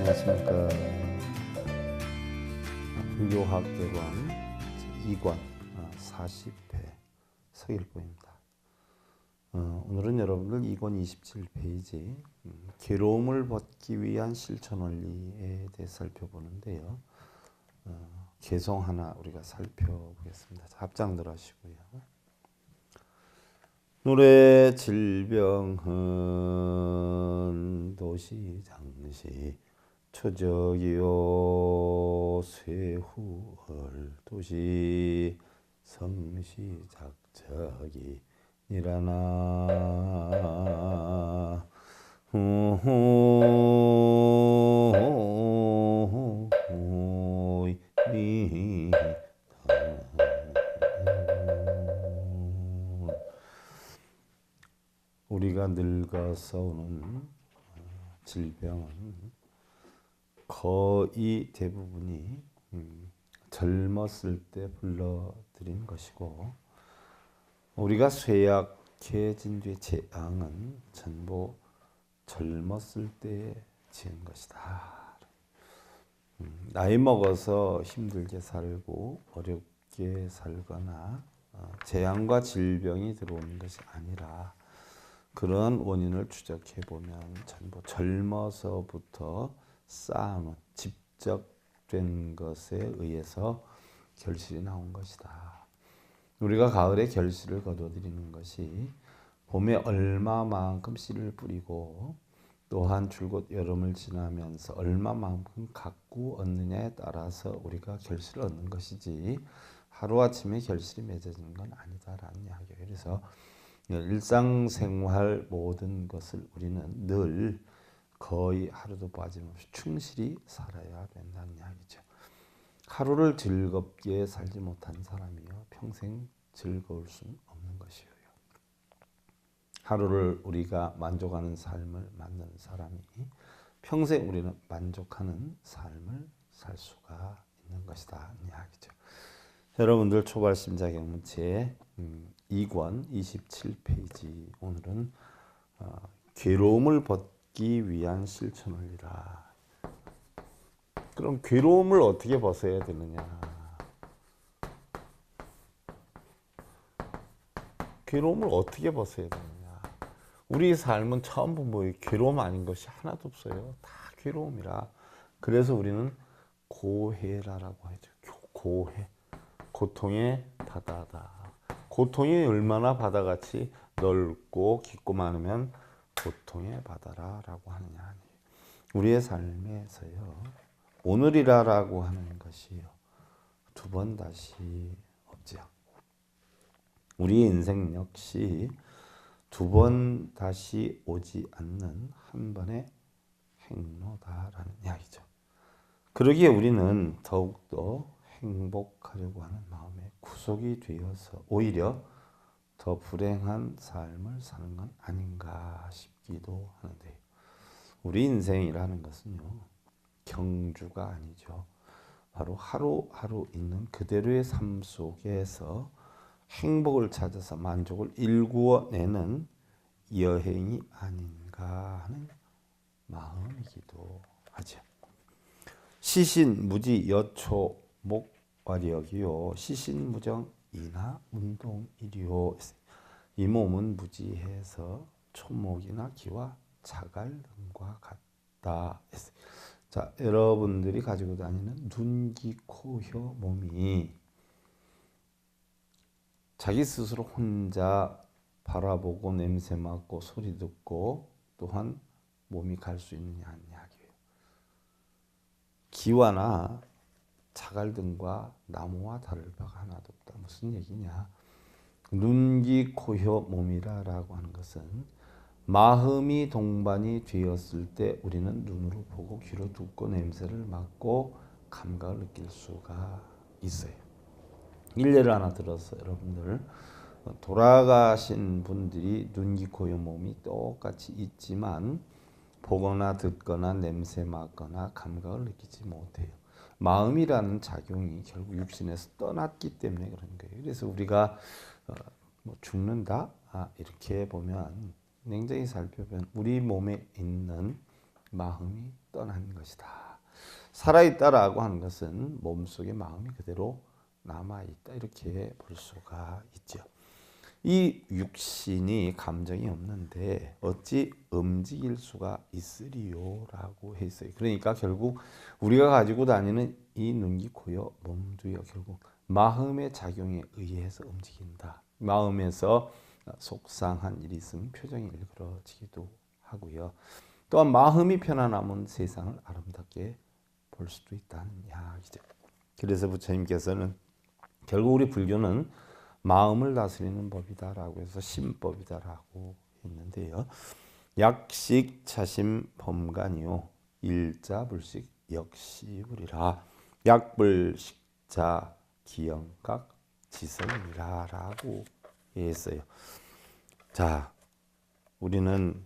안녕하십니까. 불교학개론 2권 40회 서일보입니다. 오늘은 여러분들 2권 27페이지 괴로움을 벗기 위한 실천원리에 대해 살펴보는데요. 개성 하나 우리가 살펴보겠습니다. 합장들 하시고요. 노래 질병은 도시장시 초적이요 쇠후헐 도시 성시작적이 니라나 우리가 늙어서 오는 질병은 거의 대부분이 젊었을 때 불러들인 것이고, 우리가 쇠약해진 뒤의 재앙은 전부 젊었을 때 지은 것이다. 나이 먹어서 힘들게 살고 어렵게 살거나 재앙과 질병이 들어오는 것이 아니라, 그런 원인을 추적해 보면 전부 젊어서부터 쌓아놓은 집적된 것에 의해서 결실이 나온 것이다. 우리가 가을에 결실을 거둬들이는 것이 봄에 얼마만큼 씨를 뿌리고, 또한 줄곧 여름을 지나면서 얼마만큼 가꾸 얻느냐에 따라서 우리가 결실을 얻는 것이지, 하루아침에 결실이 맺어지는 건 아니다라는 이야기예요. 그래서 일상생활 모든 것을 우리는 늘 거의 하루도 빠짐없이 충실히 살아야 된다는 이야기죠. 하루를 즐겁게 살지 못한 사람이요 평생 즐거울 수는 없는 것이에요. 하루를 우리가 만족하는 삶을 만드는 사람이 평생 우리는 만족하는 삶을 살 수가 있는 것이다 이야기죠. 여러분들 초발심자 경문체 2권 27페이지 오늘은 괴로움을 벗기 위한 실천원리라. 그럼 괴로움을 어떻게 벗어야 되느냐? 괴로움을 어떻게 벗어야 되느냐? 우리 삶은 처음부터 뭐 괴로움 아닌 것이 하나도 없어요. 다 괴로움이라. 그래서 우리는 고해라라고 하죠. 고해. 고통의 바다다. 고통이 얼마나 바다같이 넓고 깊고 많으면 고통의 바다라고 하느냐. 우리의 삶에서요, 오늘이라고 하는 것이요, 두 번 다시 없죠. 우리의 인생 역시 두 번 다시 오지 않는 한 번의 행로다라는 이야기죠. 그러기에 우리는 더욱더 행복하려고 하는 마음에 구속이 되어서 오히려 더 불행한 삶을 사는 건 아닌가 싶기도 하는데요. 우리 인생이라는 것은요, 경주가 아니죠. 바로 하루하루 있는 그대로의 삶 속에서 행복을 찾아서 만족을 일구어내는 여행이 아닌가 하는 마음이기도 하죠. 시신무지 여초 목화력이요 시신무정 이나 운동이리요. 이 몸은 무지해서 초목이나 기와 자갈 등과 같다. 자, 여러분들이 가지고 다니는 눈, 귀, 코, 혀, 몸이 자기 스스로 혼자 바라보고 냄새 맡고 소리 듣고 또한 몸이 갈 수 있느냐 하는 이야기예요. 기와나 자갈 등과 나무와 다를 바가 하나도 없다. 무슨 얘기냐? 눈, 귀, 코, 혀, 몸이라고 하는 것은 마음이 동반이 되었을 때 우리는 눈으로 보고 귀로 듣고 냄새를 맡고 감각을 느낄 수가 있어요. 일례를 하나 들어서 여러분들, 돌아가신 분들이 눈, 귀, 코, 혀, 몸이 똑같이 있지만 보거나 듣거나 냄새 맡거나 감각을 느끼지 못해요. 마음이라는 작용이 결국 육신에서 떠났기 때문에 그런 거예요. 그래서 우리가 죽는다? 이렇게 보면 냉정히 살펴보면 우리 몸에 있는 마음이 떠난 것이다. 살아있다라고 하는 것은 몸속에 마음이 그대로 남아있다 이렇게 볼 수가 있죠. 이 육신이 감정이 없는데 어찌 움직일 수가 있으리요 라고 했어요. 그러니까 결국 우리가 가지고 다니는 이 눈, 귀, 코, 여, 몸도요 결국 마음의 작용에 의해서 움직인다. 마음에서 속상한 일이 있으면 표정이 일그러지기도 하고요. 또한 마음이 편안하면 세상을 아름답게 볼 수도 있다는 이야기죠. 그래서 부처님께서는 결국 우리 불교는 마음을 다스리는 법이다라고 해서 심법이다라고 했는데요. 약식 차심 범간이요 일자불식 역시불이라 약불식자 기영각 지성이라 라고 했어요. 자, 우리는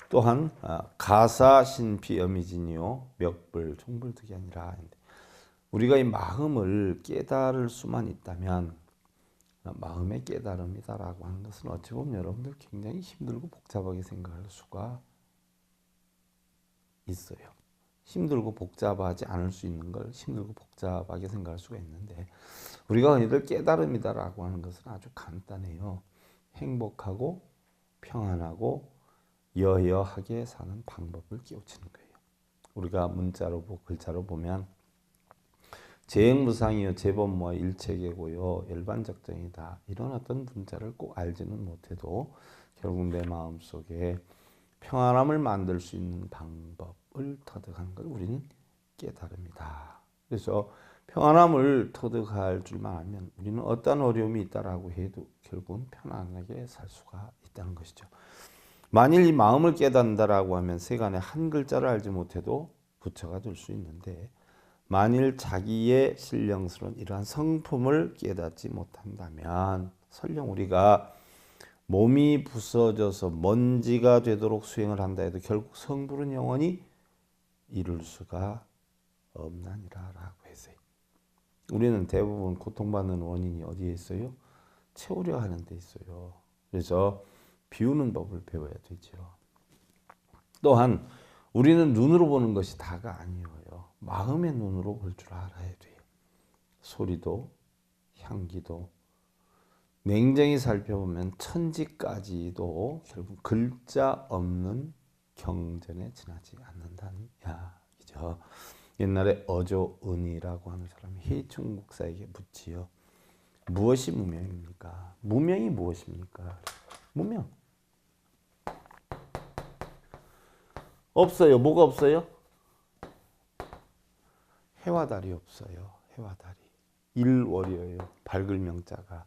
또한 가사신피여미진이요 멱불 총불득이 아니라 우리가 이 마음을 깨달을 수만 있다면 마음의 깨달음이다라고 하는 것은 어찌 보면 여러분들 굉장히 힘들고 복잡하게 생각할 수가 있어요. 힘들고 복잡하지 않을 수 있는 걸 힘들고 복잡하게 생각할 수가 있는데 우리가 흔히들 깨달음이다라고 하는 것은 아주 간단해요. 행복하고 평안하고 여여하게 사는 방법을 깨우치는 거예요. 우리가 문자로 글자로 보면 재행무상이요 재범무와 일체계고요 일반적정이다 이런 어떤 문자를 꼭 알지는 못해도 결국 내 마음속에 평안함을 만들 수 있는 방법을 터득하는 걸 우리는 깨달음이다. 그래서 평안함을 터득할 줄만 알면 우리는 어떤 어려움이 있다라고 해도 결국은 편안하게 살 수가 있다는 것이죠. 만일 이 마음을 깨닫는다라고 하면 세간에 한 글자를 알지 못해도 부처가 될 수 있는데 만일 자기의 신령스러운 이러한 성품을 깨닫지 못한다면 설령 우리가 몸이 부서져서 먼지가 되도록 수행을 한다 해도 결국 성불은 영원히 이룰 수가 없나니라 라고 했어요. 우리는 대부분 고통받는 원인이 어디에 있어요? 채우려 하는 데 있어요. 그래서 비우는 법을 배워야 되죠. 또한 우리는 눈으로 보는 것이 다가 아니에요. 마음의 눈으로 볼 줄 알아야 돼요. 소리도 향기도 냉정히 살펴보면 천지까지도 결국 글자 없는 경전에 지나지 않는다는 이야기죠. 옛날에 어조은이라고 하는 사람이 해충국사에게 묻지요. 무엇이 무명입니까? 무명이 무엇입니까? 무명. 없어요. 뭐가 없어요? 해와 달이 없어요. 해와 달이. 일월이에요. 밝을 명자가.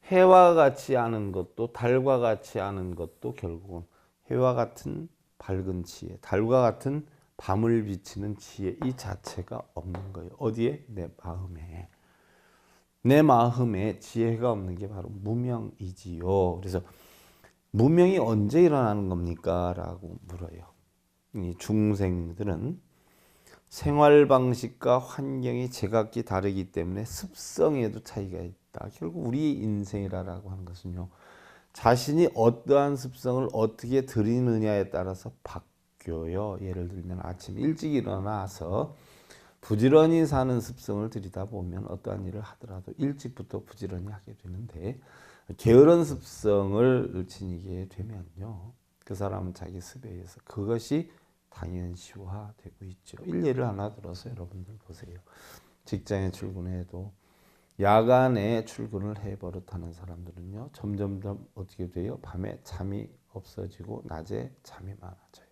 해와 같이 아는 것도 달과 같이 아는 것도 결국은 해와 같은 밝은 지혜, 달과 같은 밤을 비치는 지혜 이 자체가 없는 거예요. 어디에? 내 마음에. 내 마음에 지혜가 없는 게 바로 무명이지요. 그래서 무명이 언제 일어나는 겁니까? 라고 물어요. 이 중생들은 생활 방식과 환경이 제각기 다르기 때문에 습성에도 차이가 있다. 결국 우리 인생이라고 하는 것은요. 자신이 어떠한 습성을 어떻게 들이느냐에 따라서 바뀌어요. 예를 들면 아침 일찍 일어나서 부지런히 사는 습성을 들이다 보면 어떠한 일을 하더라도 일찍부터 부지런히 하게 되는데 게으른 습성을 지니게 되면요. 그 사람은 자기 습에 의해서 그것이 당연시화되고 있죠. 일례를 하나 들어서 여러분들 보세요. 직장에 출근해도 야간에 출근을 해 버릇하는 사람들은요. 점점점 어떻게 돼요? 밤에 잠이 없어지고 낮에 잠이 많아져요.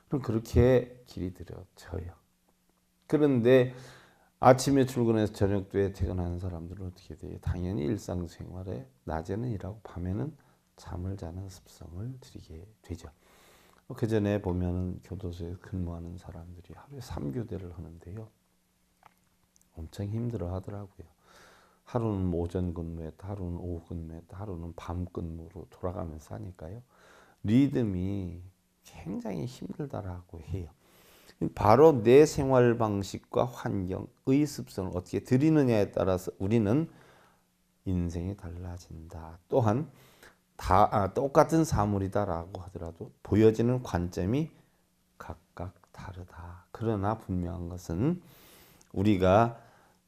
그럼 그렇게 길이 들여져요. 그런데 아침에 출근해서 저녁에 퇴근하는 사람들은 어떻게 돼요? 당연히 일상생활에 낮에는 일하고 밤에는 잠을 자는 습성을 들이게 되죠. 그 전에 보면은 교도소에 근무하는 사람들이 하루에 3교대를 하는데요. 엄청 힘들어 하더라고요. 하루는 오전 근무했다, 하루는 오후 근무했다, 하루는 밤 근무로 돌아가면서 하니까요. 리듬이 굉장히 힘들다라고 해요. 바로 내 생활 방식과 환경의 습성을 어떻게 들이느냐에 따라서 우리는 인생이 달라진다. 또한 똑같은 사물이다라고 하더라도 보여지는 관점이 각각 다르다. 그러나 분명한 것은 우리가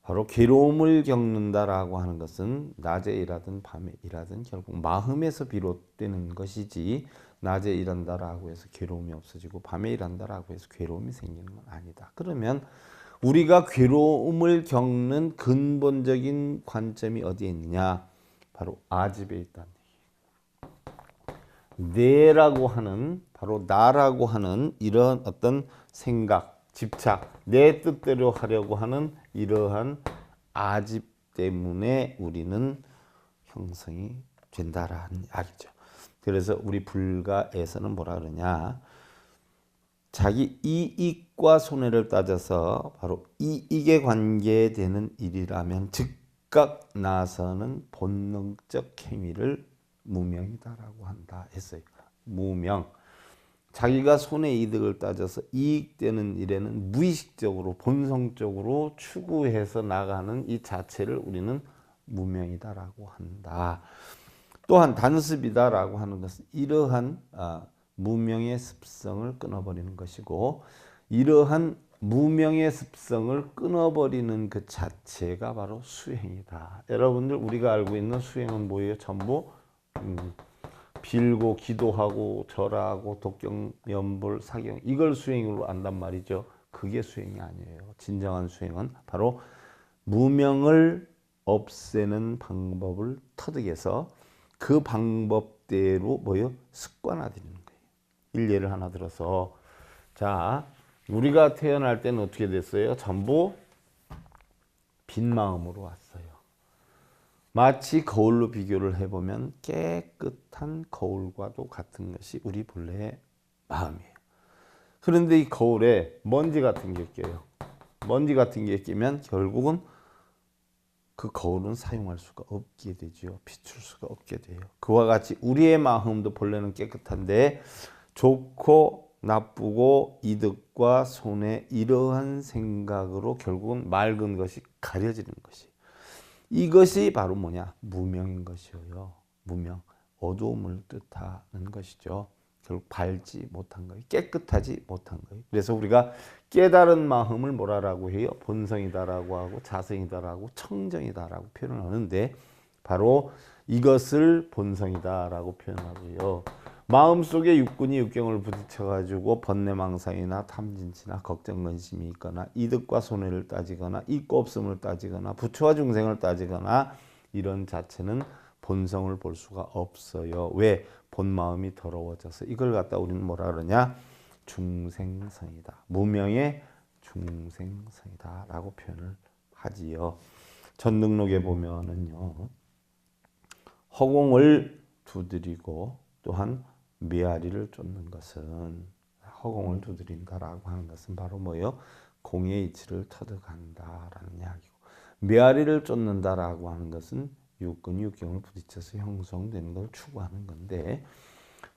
바로 괴로움을 겪는다라고 하는 것은 낮에 일하든 밤에 일하든 결국 마음에서 비롯되는 것이지, 낮에 일한다라고 해서 괴로움이 없어지고 밤에 일한다라고 해서 괴로움이 생기는 건 아니다. 그러면 우리가 괴로움을 겪는 근본적인 관점이 어디에 있느냐? 바로 아집에 있다는 얘기예요. 내라고 하는, 바로 나라고 하는 이런 어떤 생각, 집착, 내 뜻대로 하려고 하는 이러한 아집 때문에 우리는 형성이 된다라는 이야기죠. 그래서 우리 불가에서는 뭐라 그러냐? 자기 이익과 손해를 따져서 바로 이익에 관계되는 일이라면 즉각 나서는 본능적 행위를 무명이다라고 한다 했어요. 무명. 자기가 손해 이득을 따져서 이익되는 일에는 무의식적으로 본성적으로 추구해서 나가는 이 자체를 우리는 무명이다라고 한다. 또한 단습이다라고 하는 것은 이러한 무명의 습성을 끊어버리는 것이고, 이러한 무명의 습성을 끊어버리는 그 자체가 바로 수행이다. 여러분들, 우리가 알고 있는 수행은 뭐예요? 전부 빌고 기도하고 절하고 독경 연불 사경, 이걸 수행으로 안단 말이죠. 그게 수행이 아니에요. 진정한 수행은 바로 무명을 없애는 방법을 터득해서 그 방법대로 뭐요? 습관화되는 거예요. 일례를 하나 들어서, 자, 우리가 태어날 때는 어떻게 됐어요? 전부 빈 마음으로 왔어요. 마치 거울로 비교를 해보면 깨끗한 거울과도 같은 것이 우리 본래의 마음이에요. 그런데 이 거울에 먼지 같은 게 껴요. 먼지 같은 게 끼면 결국은 그 거울은 사용할 수가 없게 되죠. 비출 수가 없게 돼요. 그와 같이 우리의 마음도 본래는 깨끗한데 좋고 나쁘고 이득과 손해, 이러한 생각으로 결국은 맑은 것이 가려지는 것이, 이것이 바로 뭐냐? 무명인 것이에요. 무명, 어두움을 뜻하는 것이죠. 결국 밝지 못한 거예요. 깨끗하지 못한 거예요. 그래서 우리가 깨달은 마음을 뭐라고 해요? 본성이다라고 하고 자성이다라고 청정이다라고 표현을 하는데, 바로 이것을 본성이다라고 표현하고요. 마음속에 육군이 육경을 부딪혀가지고 번뇌망상이나 탐진치나 걱정근심이 있거나 이득과 손해를 따지거나 있고 없음을 따지거나 부처와 중생을 따지거나 이런 자체는 본성을 볼 수가 없어요. 왜? 본마음이 더러워져서 이걸 갖다 우리는 뭐라 그러냐? 중생성이다. 무명의 중생성이다 라고 표현을 하지요. 전등록에 보면은요, 허공을 두드리고 또한 메아리를 쫓는 것은, 허공을 두드린다라고 하는 것은 바로 뭐예요? 공의 이치를 터득한다라는 이야기고, 메아리를 쫓는다라고 하는 것은 육근이 육경을 부딪혀서 형성되는 걸 추구하는 건데,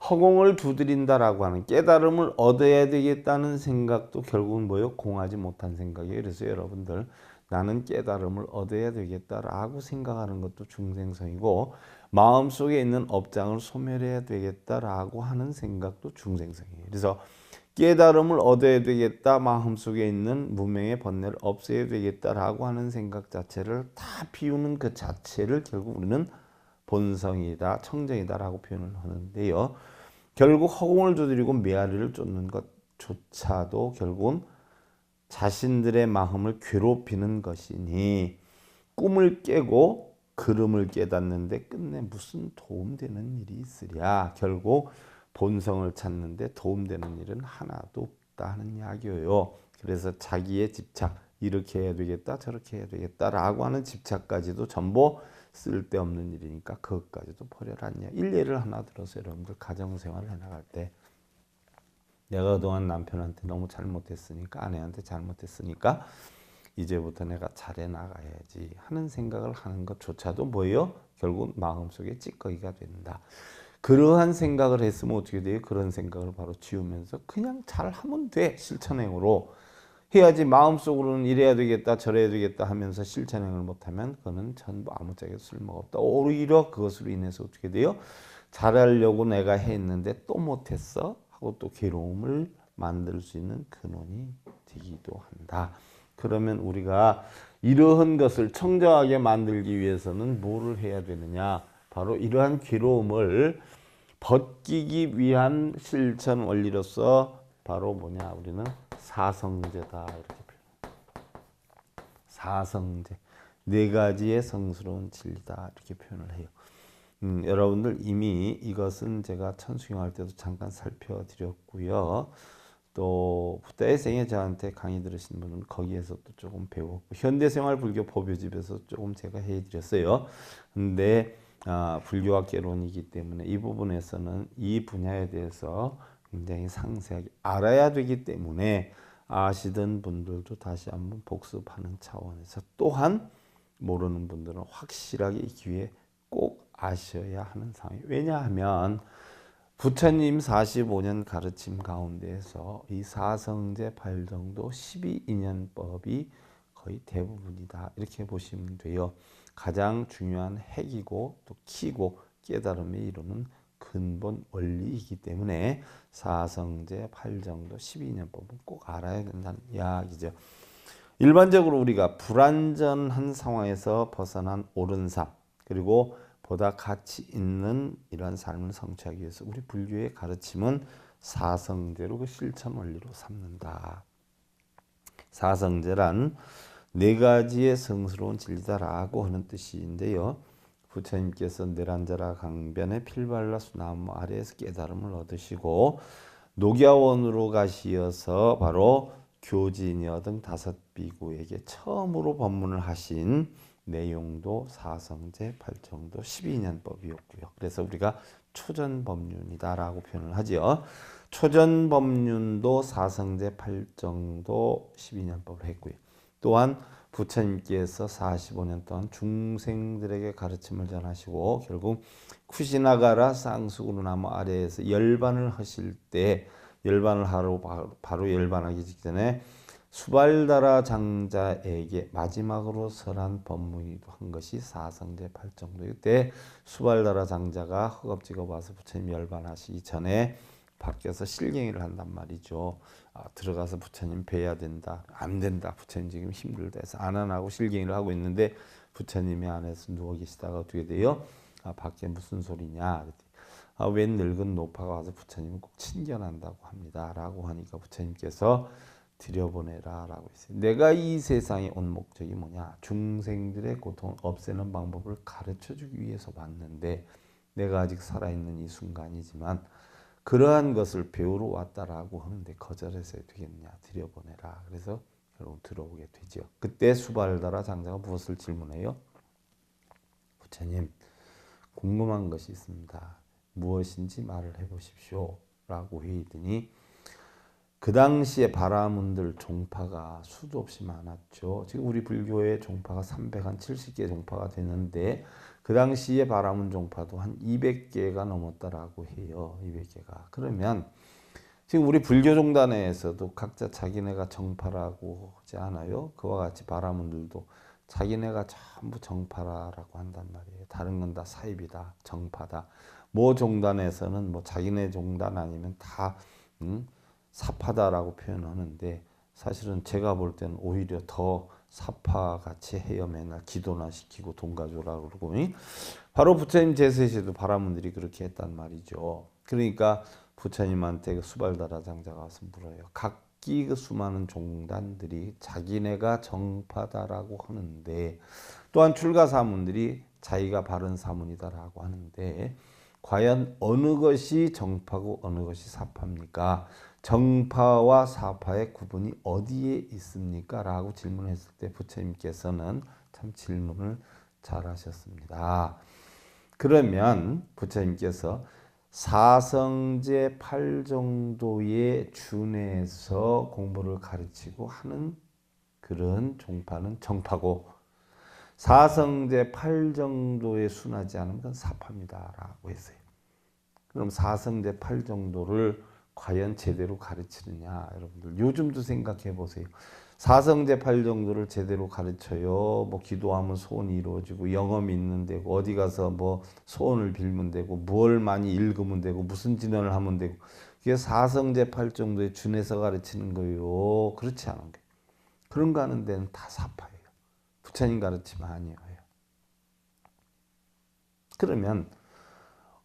허공을 두드린다라고 하는 깨달음을 얻어야 되겠다는 생각도 결국은 뭐예요? 공하지 못한 생각이에요. 그래서 여러분들, 나는 깨달음을 얻어야 되겠다라고 생각하는 것도 중생성이고, 마음속에 있는 업장을 소멸해야 되겠다라고 하는 생각도 중생성이에요. 그래서 깨달음을 얻어야 되겠다, 마음속에 있는 무명의 번뇌를 없애야 되겠다라고 하는 생각 자체를 다 비우는 그 자체를 결국 우리는 본성이다, 청정이다라고 표현을 하는데요. 결국 허공을 두드리고 메아리를 쫓는 것조차도 결국은 자신들의 마음을 괴롭히는 것이니, 꿈을 깨고 그름을 깨닫는데 끝내 무슨 도움되는 일이 있으랴. 결국 본성을 찾는데 도움되는 일은 하나도 없다 하는 이야기예요. 그래서 자기의 집착, 이렇게 해야 되겠다 저렇게 해야 되겠다라고 하는 집착까지도 전부 쓸데없는 일이니까 그것까지도 버려라냐. 일례를 하나 들어서 여러분들 가정생활을 해나갈 때, 내가 그동안 남편한테 너무 잘못했으니까, 아내한테 잘못했으니까 이제부터 내가 잘해 나가야지 하는 생각을 하는 것조차도 뭐예요? 결국 마음속에 찌꺼기가 된다. 그러한 생각을 했으면 어떻게 돼요? 그런 생각을 바로 지우면서 그냥 잘하면 돼. 실천행으로 해야지. 마음속으로는 이래야 되겠다 저래야 되겠다 하면서 실천행을 못하면 그거는 전부 아무짝에도 쓸모가 없다. 오히려 그것으로 인해서 어떻게 돼요? 잘하려고 내가 했는데 또 못했어 하고 또 괴로움을 만들 수 있는 근원이 되기도 한다. 그러면 우리가 이러한 것을 청정하게 만들기 위해서는 뭐를 해야 되느냐? 바로 이러한 괴로움을 벗기기 위한 실천 원리로서 바로 뭐냐? 우리는 사성제다 이렇게 표현. 사성제. 네 가지의 성스러운 진리다 이렇게 표현을 해요. 여러분들 이미 이것은 제가 천수경할 때도 잠깐 살펴드렸고요. 또 부다의생에 저한테 강의 들으신 분은 거기에서 또 조금 배웠고 현대생활 불교 법요집에서 조금 제가 해드렸어요. 근데 불교학 개론이기 때문에 이 부분에서는 이 분야에 대해서 굉장히 상세하게 알아야 되기 때문에 아시던 분들도 다시 한번 복습하는 차원에서 또한 모르는 분들은 확실하게 이 기회에 꼭 아셔야 하는 상황이에요. 왜냐하면 부처님 45년 가르침 가운데에서 이 사성제 8정도 12인연법이 거의 대부분이다. 이렇게 보시면 돼요. 가장 중요한 핵이고 또 키고 깨달음에 이루는 근본 원리이기 때문에 사성제 8정도 12인연법은 꼭 알아야 된다는 이야기죠. 일반적으로 우리가 불완전한 상황에서 벗어난 옳은 삶 그리고 보다 가치 있는 이러한 삶을 성취하기 위해서 우리 불교의 가르침은 사성제로 그 실천 원리로 삼는다. 사성제란 네 가지의 성스러운 진리다라고 하는 뜻인데요. 부처님께서 내란자라 강변에 필발라 수나무 아래에서 깨달음을 얻으시고 녹야원으로 가시어서 바로 교진여 등 5비구에게 처음으로 법문을 하신 내용도 사성제 8정도 12인연법이었고요. 그래서 우리가 초전법륜이다라고 표현을 하지요. 초전법륜도 사성제 8정도 12인연법을 했고요. 또한 부처님께서 45년 동안 중생들에게 가르침을 전하시고 결국 쿠시나가라 쌍수구루나무 아래에서 열반을 하실 때 열반을 하러 바로 열반하기 직전에 수발다라 장자에게 마지막으로 설한 법문이기도 한 것이 사성제 8정도. 이때 수발다라 장자가 허겁지겁 와서 부처님 열반하시기 전에 밖에서 실갱이를 한단 말이죠. 들어가서 부처님 뵈야 된다. 안 된다. 부처님 지금 힘들다 해서 안 하고 실갱이를 하고 있는데 부처님이 안에서 누워 계시다가 어떻게 돼요? 밖에 무슨 소리냐? 웬 늙은 노파가 와서 부처님을 꼭 친견한다고 합니다. 라고 하니까 부처님께서 들여보내라 라고 했어요. 내가 이 세상에 온 목적이 뭐냐? 중생들의 고통을 없애는 방법을 가르쳐주기 위해서 왔는데 내가 아직 살아있는 이 순간이지만 그러한 것을 배우러 왔다라고 하는데 거절해서 되겠느냐? 들여보내라. 그래서 결국 들어오게 되죠. 그때 수발다라 장자가 무엇을 질문해요? 부처님, 궁금한 것이 있습니다. 무엇인지 말을 해보십시오. 라고 회의더니 그 당시에 바라문들 종파가 수도 없이 많았죠. 지금 우리 불교의 종파가 370개 종파가 되는데 그 당시에 바라문 종파도 한 200개가 넘었다라고 해요. 200개가. 그러면 지금 우리 불교 종단에서도 각자 자기네가 정파라고 하지 않아요? 그와 같이 바라문들도 자기네가 전부 정파라고 한단 말이에요. 다른 건 다 사입이다, 정파다. 뭐 종단에서는 뭐 자기네 종단 아니면 다 사파다라고 표현하는데 사실은 제가 볼 때는 오히려 더 사파같이 해요. 맨날 기도나 시키고 돈 가져오라고 그러고 바로 부처님 제세시도 바라문들이 그렇게 했단 말이죠. 그러니까 부처님한테 그 수발다라 장자가 와서 물어요. 각기 그 수많은 종단들이 자기네가 정파다라고 하는데 또한 출가사문들이 자기가 바른 사문이다라고 하는데 과연 어느 것이 정파고 어느 것이 사파입니까? 정파와 사파의 구분이 어디에 있습니까? 라고 질문했을 때 부처님께서는 참 질문을 잘 하셨습니다. 그러면 부처님께서 사성제 8정도에 준해서 공부를 가르치고 하는 그런 종파는 정파고 사성제 8정도에 순하지 않은 건 사파입니다. 라고 했어요. 그럼 사성제 8정도를 과연 제대로 가르치느냐 여러분들 요즘도 생각해 보세요. 사성제팔 정도를 제대로 가르쳐요. 뭐 기도하면 소원이 이루어지고 영험이 있는 데고 어디 가서 뭐 소원을 빌면 되고 뭘 많이 읽으면 되고 무슨 진언을 하면 되고 그게 사성제팔 정도에 준해서 가르치는 거예요. 그렇지 않은 거예요. 그런 거 하는 데는 다 사파예요. 부처님 가르침 아니에요. 그러면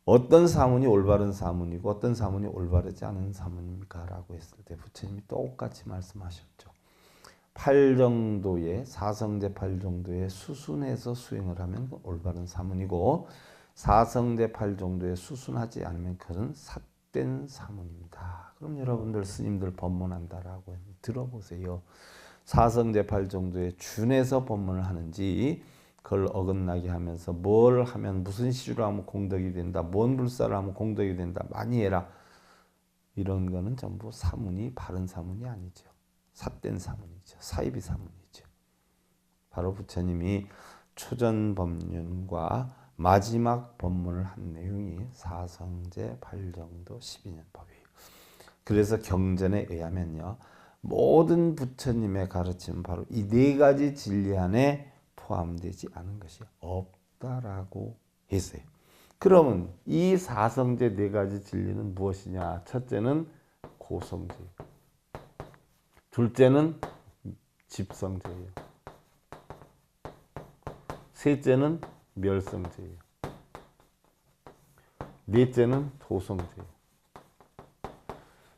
어떤 사문이 올바른 사문이고 어떤 사문이 올바르지 않은 사문입니까? 라고 했을 때 부처님이 똑같이 말씀하셨죠. 8 정도의 사성제 8 정도의 수순해서 수행을 하면 올바른 사문이고 사성제 8 정도의 수순하지 않으면 그건 삿된 사문입니다. 그럼 여러분들 스님들 법문한다라고 들어보세요. 사성제 8 정도의 준해서 법문을 하는지 그걸 어긋나게 하면서 뭘 하면 무슨 시주를 하면 공덕이 된다. 뭔 불사를 하면 공덕이 된다. 많이 해라. 이런 거는 전부 사문이 바른 사문이 아니죠. 삿된 사문이죠. 사이비 사문이죠. 바로 부처님이 초전법륜과 마지막 법문을 한 내용이 사성제 8정도 12년법이에요. 그래서 경전에 의하면요. 모든 부처님의 가르침은 바로 이 네 가지 진리 안에 포함되지 않은 것이 없다라고 했어요. 그러면 이 사성제 네 가지 진리는 무엇이냐? 첫째는 고성제, 둘째는 집성제예요. 셋째는 멸성제예요. 넷째는 도성제예요.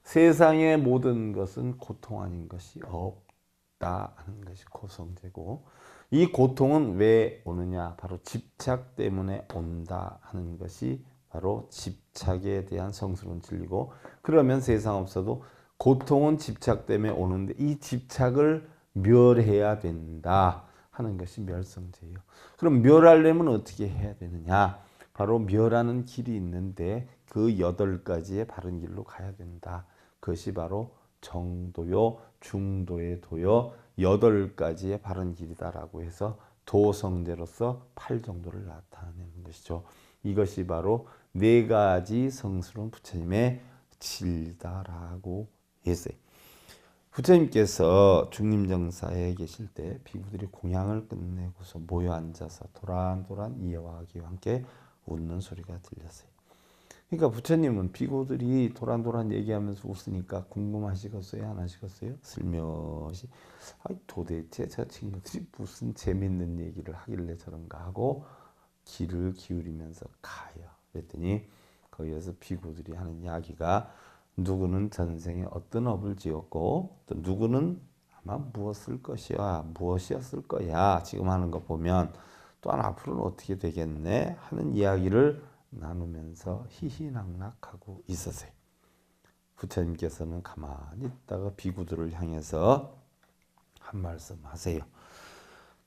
세상의 모든 것은 고통 아닌 것이 없다 하는 것이 고성제고 이 고통은 왜 오느냐? 바로 집착 때문에 온다 하는 것이 바로 집착에 대한 성스러운 진리고 그러면 세상 없어도 고통은 집착 때문에 오는데 이 집착을 멸해야 된다 하는 것이 멸성제예요. 그럼 멸하려면 어떻게 해야 되느냐? 바로 멸하는 길이 있는데 그 8가지의 바른 길로 가야 된다. 그것이 바로 정도요, 중도의 도요, 8가지의 바른 길이다라고 해서 도성제로서 8 정도를 나타내는 것이죠. 이것이 바로 4가지 성스러운 부처님의 진리다라고 했어요. 부처님께서 중림정사에 계실 때 비구들이 공양을 끝내고서 모여 앉아서 도란도란 이해와 아기와 함께 웃는 소리가 들렸어요. 그러니까 부처님은 비구들이 도란도란 얘기하면서 웃으니까 궁금하시겠어요? 안 하시겠어요? 슬며시 도대체 저 친구들이 무슨 재밌는 얘기를 하길래 저런가 하고 귀를 기울이면서 가요. 그랬더니 거기에서 비구들이 하는 이야기가 누구는 전생에 어떤 업을 지었고 또 누구는 아마 무엇을 것이야 무엇이었을 거야 지금 하는 거 보면 또한 앞으로는 어떻게 되겠네 하는 이야기를 나누면서 희희낙낙하고 있었어요. 부처님께서는 가만히 있다가 비구들을 향해서 한 말씀 하세요.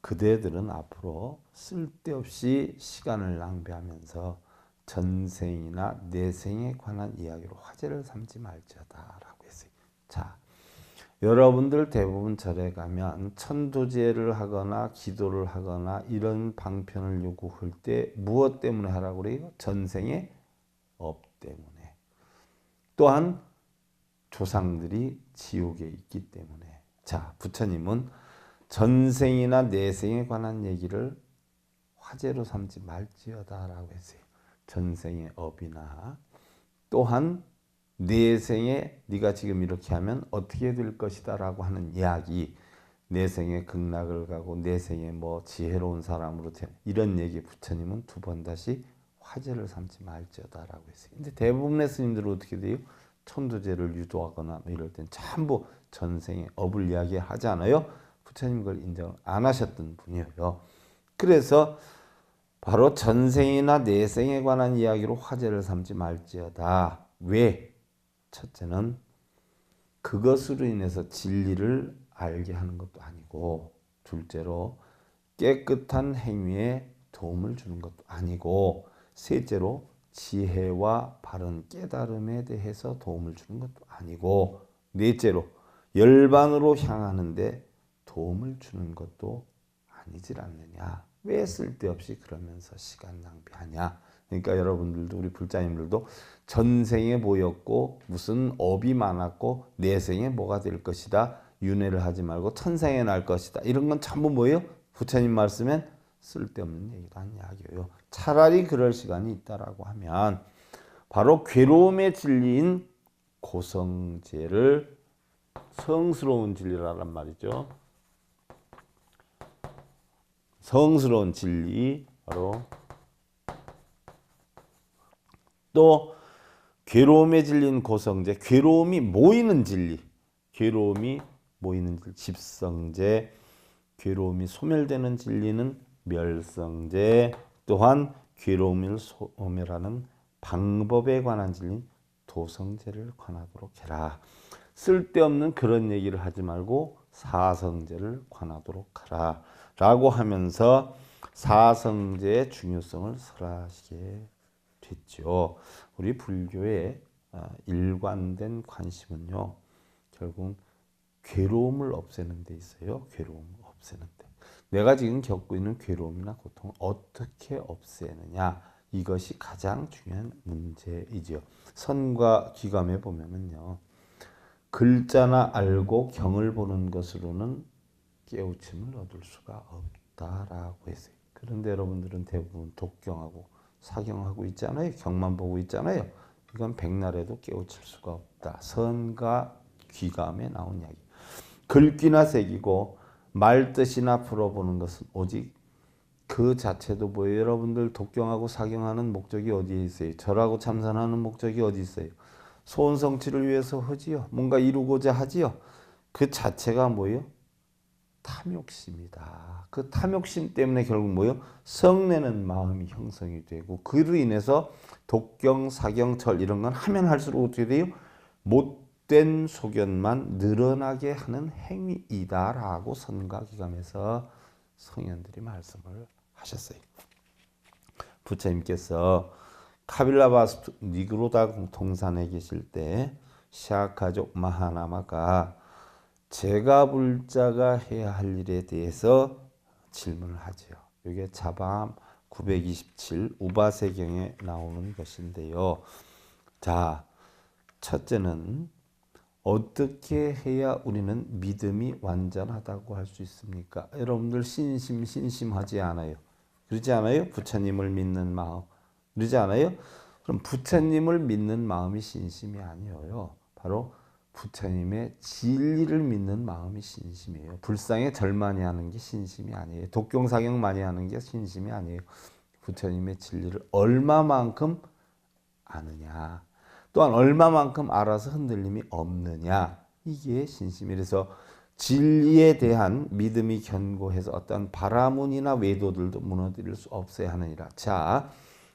그대들은 앞으로 쓸데없이 시간을 낭비하면서 전생이나 내생에 관한 이야기로 화제를 삼지 말지어다라고 했어요. 자, 여러분들 대부분 절에 가면 천도제를 하거나 기도를 하거나 이런 방편을 요구할 때 무엇 때문에 하라고 그래요? 전생의 업 때문에. 또한 조상들이 지옥에 있기 때문에. 자, 부처님은 전생이나 내생에 관한 얘기를 화제로 삼지 말지어다라고 했어요. 전생의 업이나 또한 내생에 네가 지금 이렇게 하면 어떻게 될 것이다 라고 하는 이야기 내생에 극락을 가고 내생에 뭐 지혜로운 사람으로 이런 얘기 부처님은 2번 다시 화제를 삼지 말지어다라고 했어요. 근데 대부분의 스님들은 어떻게 돼요? 천도제를 유도하거나 이럴 땐 전부 전생의 업을 이야기하지 않아요? 부처님 그걸 인정을 안 하셨던 분이에요. 그래서 바로 전생이나 내생에 관한 이야기로 화제를 삼지 말지어다. 왜? 첫째는 그것으로 인해서 진리를 알게 하는 것도 아니고 둘째로 깨끗한 행위에 도움을 주는 것도 아니고 셋째로 지혜와 바른 깨달음에 대해서 도움을 주는 것도 아니고 넷째로 열반으로 향하는데 도움을 주는 것도 아니질 않느냐. 왜 쓸데없이 그러면서 시간 낭비하냐. 그러니까 여러분들도 우리 불자님들도 전생에 뭐였고 무슨 업이 많았고 내생에 뭐가 될 것이다. 윤회를 하지 말고 천생에 날 것이다. 이런 건 전부 뭐예요? 부처님 말씀엔 쓸데없는 얘기란 이야기예요. 차라리 그럴 시간이 있다라고 하면 바로 괴로움의 진리인 고성제를 성스러운 진리라란 말이죠. 성스러운 진리 바로 또 괴로움에 질린 고성제, 괴로움이 모이는 진리, 괴로움이 모이는 진리, 집성제, 괴로움이 소멸되는 진리는 멸성제, 또한 괴로움을 소멸하는 방법에 관한 진리 도성제를 관하도록 해라. 쓸데없는 그런 얘기를 하지 말고 사성제를 관하도록 하라 라고 하면서 사성제의 중요성을 설하시게 됐죠. 우리 불교의 일관된 관심은요, 결국 괴로움을 없애는 데 있어요. 괴로움을 없애는 데. 내가 지금 겪고 있는 괴로움이나 고통을 어떻게 없애느냐, 이것이 가장 중요한 문제이지요. 선과 귀감에 보면은요, 글자나 알고 경을 보는 것으로는 깨우침을 얻을 수가 없다라고 했어요. 그런데 여러분들은 대부분 독경하고 사경하고 있잖아요. 경만 보고 있잖아요. 이건 백날에도 깨우칠 수가 없다. 선과 귀감에 나온 이야기. 글귀나 새기고 말뜻이나 풀어보는 것은 오직 그 자체도 뭐예요? 여러분들 독경하고 사경하는 목적이 어디에 있어요? 절하고 참선하는 목적이 어디 있어요? 소원 성취를 위해서 하지요. 뭔가 이루고자 하지요. 그 자체가 뭐예요? 탐욕심이다. 그 탐욕심 때문에 결국 뭐예요? 성내는 마음이 형성이 되고 그로 인해서 독경, 사경, 절 이런 건 하면 할수록 어떻게 돼요? 못된 소견만 늘어나게 하는 행위이다라고 선가기감에서 성현들이 말씀을 하셨어요. 부처님께서 카빌라바스 니그로다 동산에 계실 때 샤카족 마하나마가 제가 불자가 해야 할 일에 대해서 질문을 하지요. 이게 자밤 927 우바세경에 나오는 것인데요. 자, 첫째는 어떻게 해야 우리는 믿음이 완전하다고 할 수 있습니까? 여러분들 신심하지 않아요? 그러지 않아요? 부처님을 믿는 마음. 그러지 않아요? 그럼 부처님을 믿는 마음이 신심이 아니에요. 바로 부처님의 진리를 믿는 마음이 신심이에요. 불상에 절 많이 하는 게 신심이 아니에요. 독경사경 많이 하는 게 신심이 아니에요. 부처님의 진리를 얼마만큼 아느냐, 또한 얼마만큼 알아서 흔들림이 없느냐, 이게 신심이라서 진리에 대한 믿음이 견고해서 어떤 바라문이나 외도들도 무너뜨릴 수 없어야 하느니라. 자,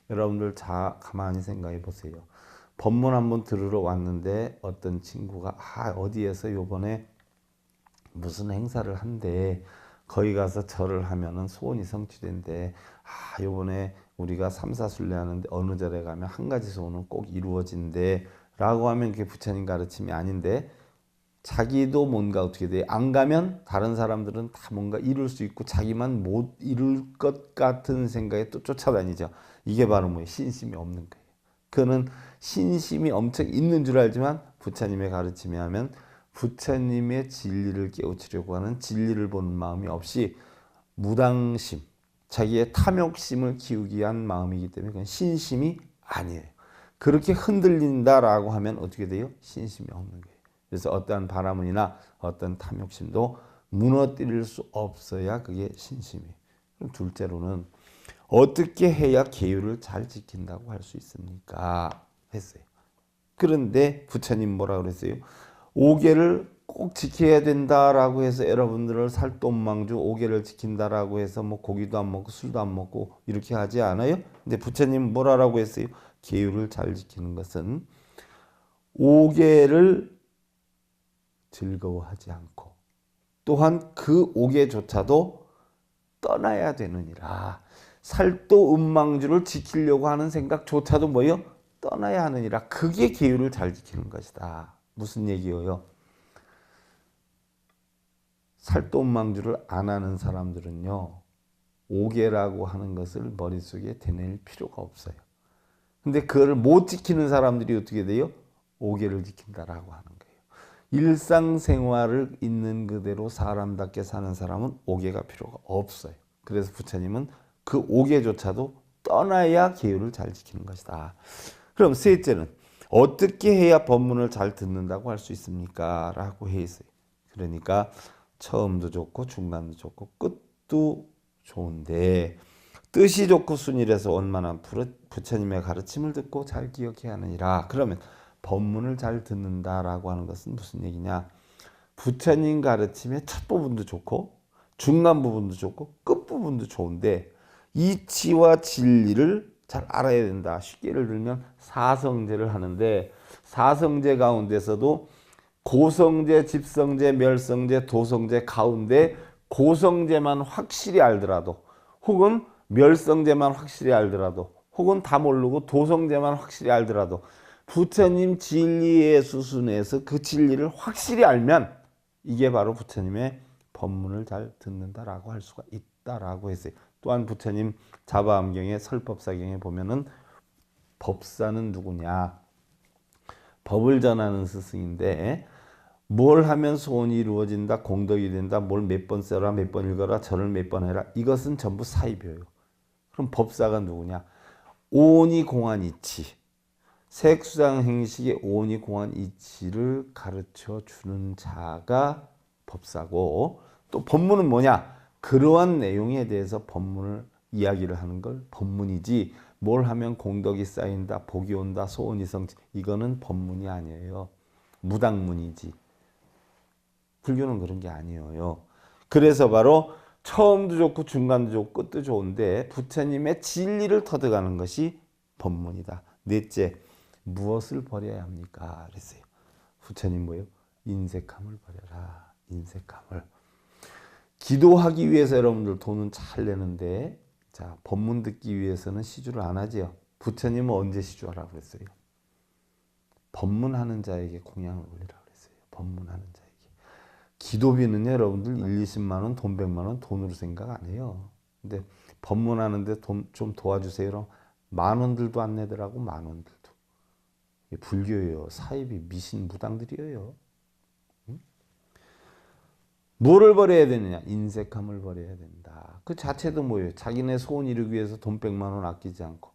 여러분들 가만히 생각해 보세요. 법문 한번 들으러 왔는데 어떤 친구가 어디에서 요번에 무슨 행사를 한대, 거기 가서 절을 하면은 소원이 성취된대. 요번에 우리가 삼사순례 하는데 어느 절에 가면 한 가지 소원은 꼭 이루어진대 라고 하면 그게 부처님 가르침이 아닌데, 자기도 뭔가 어떻게 돼? 안 가면 다른 사람들은 다 뭔가 이룰 수 있고 자기만 못 이룰 것 같은 생각에 또 쫓아다니죠. 이게 바로 뭐예요? 신심이 없는 거예요. 그는 신심이 엄청 있는 줄 알지만 부처님의 가르침에 하면 부처님의 진리를 깨우치려고 하는 진리를 보는 마음이 없이 무당심, 자기의 탐욕심을 키우기 위한 마음이기 때문에 그건 신심이 아니에요. 그렇게 흔들린다라고 하면 어떻게 돼요? 신심이 없는 거예요. 그래서 어떠한 바람이나 어떤 탐욕심도 무너뜨릴 수 없어야 그게 신심이에요. 그럼 둘째로는 어떻게 해야 계율을 잘 지킨다고 할 수 있습니까? 했어요. 그런데 부처님 뭐라 그랬어요? 5계를 꼭 지켜야 된다라고 해서 여러분들을 살돈망주 5계를 지킨다라고 해서 뭐 고기도 안 먹고 술도 안 먹고 이렇게 하지 않아요? 근데 부처님 뭐라고 했어요? 계율을 잘 지키는 것은 5계를 즐거워하지 않고 또한 그 5계조차도 떠나야 되느니라. 살도 음망주를 지키려고 하는 생각조차도 뭐예요? 떠나야 하느니라. 그게 계율을 잘 지키는 것이다. 무슨 얘기예요? 살도 음망주를 안 하는 사람들은요, 5계라고 하는 것을 머릿속에 대낼 필요가 없어요. 근데 그걸 못 지키는 사람들이 어떻게 돼요? 5계를 지킨다라고 하는 거예요. 일상생활을 있는 그대로 사람답게 사는 사람은 옥외가 필요가 없어요. 그래서 부처님은 그 옥외조차도 떠나야 계율을 잘 지키는 것이다. 그럼 셋째는 어떻게 해야 법문을 잘 듣는다고 할 수 있습니까? 라고 해 있어요. 그러니까 처음도 좋고 중간도 좋고 끝도 좋은데 뜻이 좋고 순일해서 원만한 부처님의 가르침을 듣고 잘 기억해야 하느니라. 그러면 법문을 잘 듣는다라고 하는 것은 무슨 얘기냐? 부처님 가르침의 첫 부분도 좋고 중간 부분도 좋고 끝 부분도 좋은데 이치와 진리를 잘 알아야 된다. 쉽게 예를 들면 사성제를 하는데 사성제 가운데서도 고성제, 집성제, 멸성제, 도성제 가운데 고성제만 확실히 알더라도 혹은 멸성제만 확실히 알더라도 혹은 다 모르고 도성제만 확실히 알더라도 부처님 진리의 수순에서 그 진리를 확실히 알면 이게 바로 부처님의 법문을 잘 듣는다라고 할 수가 있다라고 했어요. 또한 부처님 자바암경의 설법사경에 보면은 법사는 누구냐? 법을 전하는 스승인데 뭘 하면 소원이 이루어진다, 공덕이 된다, 뭘 몇 번 써라, 몇 번 읽어라, 절을 몇 번 해라. 이것은 전부 사입이에요. 그럼 법사가 누구냐? 오온이 공한 이치, 색수상 행식의 오온이 공한 이치를 가르쳐 주는 자가 법사고 또 법문은 뭐냐? 그러한 내용에 대해서 법문을 이야기를 하는 걸 법문이지 뭘 하면 공덕이 쌓인다, 복이 온다, 소원이 성취 이거는 법문이 아니에요. 무당문이지. 불교는 그런 게 아니에요. 그래서 바로 처음도 좋고 중간도 좋고 끝도 좋은데 부처님의 진리를 터득하는 것이 법문이다. 넷째, 무엇을 버려야 합니까? 그랬어요. 부처님 뭐예요? 인색함을 버려라. 인색함을. 기도하기 위해서 여러분들 돈은 잘 내는데 자 법문 듣기 위해서는 시주를 안 하지요. 부처님은 언제 시주하라고 그랬어요? 법문하는 자에게 공양을 올리라고 그랬어요. 법문하는 자에게. 기도비는 여러분들 1, 20만 원, 돈 100만 원 돈으로 생각 안 해요. 근데 법문하는데 돈 좀 도와주세요. 만 원들도 안 내더라고. 만 원들도. 이게 불교예요. 사입이 미신 무당들이에요. 응? 뭐를 버려야 되느냐? 인색함을 버려야 된다. 그 자체도 뭐예요? 자기네 소원 이루기 위해서 돈 100만 원 아끼지 않고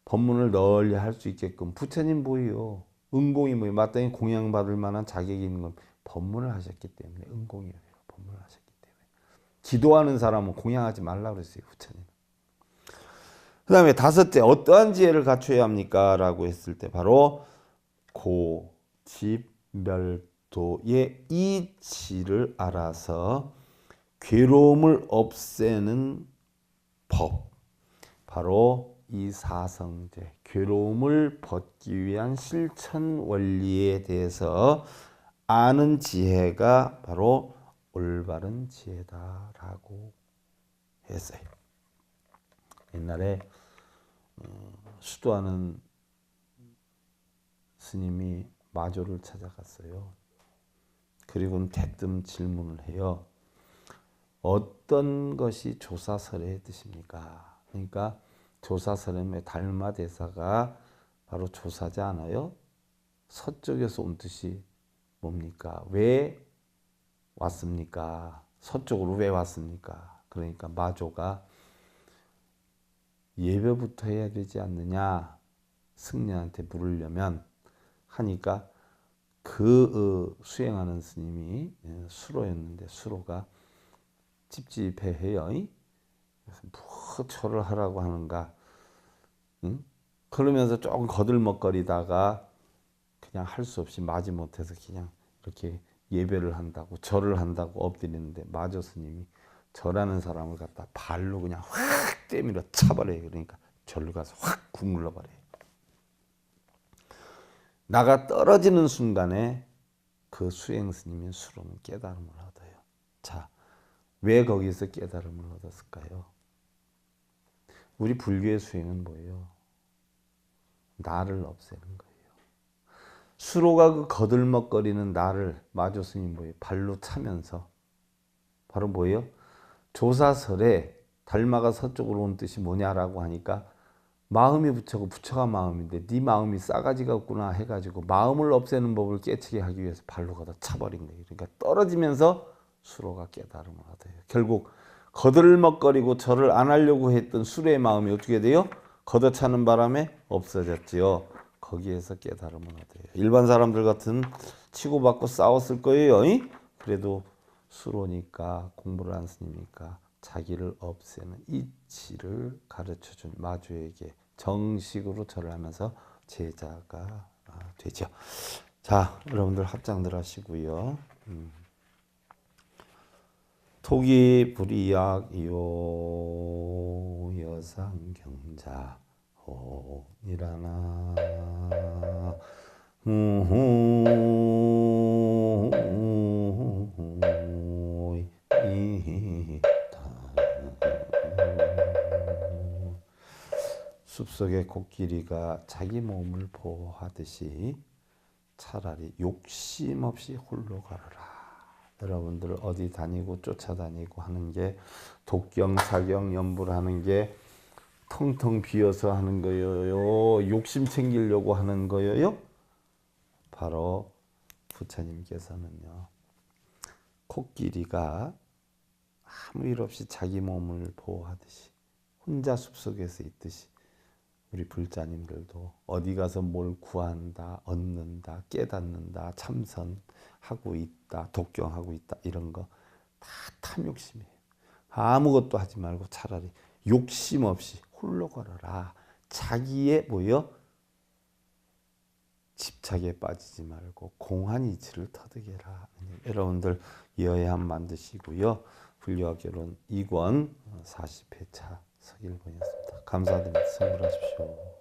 법문을 널리 할 수 있게끔 부처님 뭐예요? 은공이 뭐예요? 마땅히 공양받을 만한 자격이 있는 건 법문을 하셨기 때문에 은공이에요. 법문을 하셨기 때문에. 기도하는 사람은 공양하지 말라고 그랬어요. 부처님. 그 다음에 다섯째 어떠한 지혜를 갖춰야 합니까? 라고 했을 때 바로 고, 집, 멸도의 이치를 알아서 괴로움을 없애는 법 바로 이 사성제 괴로움을 벗기 위한 실천 원리에 대해서 아는 지혜가 바로 올바른 지혜다라고 했어요. 옛날에 수도하는 스님이 마조를 찾아갔어요. 그리고는 대뜸 질문을 해요. 어떤 것이 조사설의 뜻입니까? 그러니까 조사설의 달마대사가 바로 조사지 않아요? 서쪽에서 온 뜻이 뭡니까? 왜 왔습니까? 서쪽으로 왜 왔습니까? 그러니까 마조가 예배부터 해야 되지 않느냐? 승려한테 물으려면 하니까 그 수행하는 스님이 수로였는데 수로가 찝찝해해요. 그래서 뭐 절을 하라고 하는가? 응? 그러면서 조금 거들먹거리다가 그냥 할 수 없이 마지못해서 그냥 이렇게 예배를 한다고 절을 한다고 엎드리는데 마조 스님이 절하는 사람을 갖다 발로 그냥 확 때밀어 차버려요. 그러니까 절로 가서 확 굿물러 버려요. 나가 떨어지는 순간에 그 수행 스님인 수로는 깨달음을 얻어요. 자, 왜 거기서 깨달음을 얻었을까요? 우리 불교의 수행은 뭐예요? 나를 없애는 거예요. 수로가 그 거들먹거리는 나를 마조 스님 뭐예요? 발로 차면서 바로 뭐예요? 조사설에 달마가 서쪽으로 온 뜻이 뭐냐라고 하니까 마음이 부처고 부처가 마음인데 네 마음이 싸가지가 없구나 해가지고 마음을 없애는 법을 깨치게 하기 위해서 발로 걷어 차버린 거예요. 그러니까 떨어지면서 수로가 깨달음을 얻어요. 결국 거들먹거리고 절을 안 하려고 했던 수레의 마음이 어떻게 돼요? 걷어차는 바람에 없어졌지요. 거기에서 깨달음을 얻어요. 일반 사람들 같은 치고받고 싸웠을 거예요. 그래도 수로니까 공부를 한 스님이니까 자기를 없애는 이치를 가르쳐준 마주에게 정식으로 절을 하면서 제자가 되죠. 자, 여러분들 합장들 하시고요. 토기 불이약이요 여상경자 호니라나 숲속의 코끼리가 자기 몸을 보호하듯이 차라리 욕심 없이 홀로 걸어라. 여러분들 어디 다니고 쫓아다니고 하는 게 독경, 사경, 연불 하는 게 텅텅 비어서 하는 거예요. 욕심 챙기려고 하는 거예요. 바로 부처님께서는요. 코끼리가 아무 일 없이 자기 몸을 보호하듯이 혼자 숲속에서 있듯이 우리 불자님들도 어디 가서 뭘 구한다, 얻는다, 깨닫는다, 참선하고 있다, 독경하고 있다 이런 거 다 탐욕심이에요. 아무것도 하지 말고 차라리 욕심 없이 홀로 걸어라. 자기의 집착에 빠지지 말고 공한 이치를 터득해라. 여러분들 여해함 만드시고요. 불교학개론 2권 40회차 서길본이었습니다. 감사드립니다. 성불하십시오.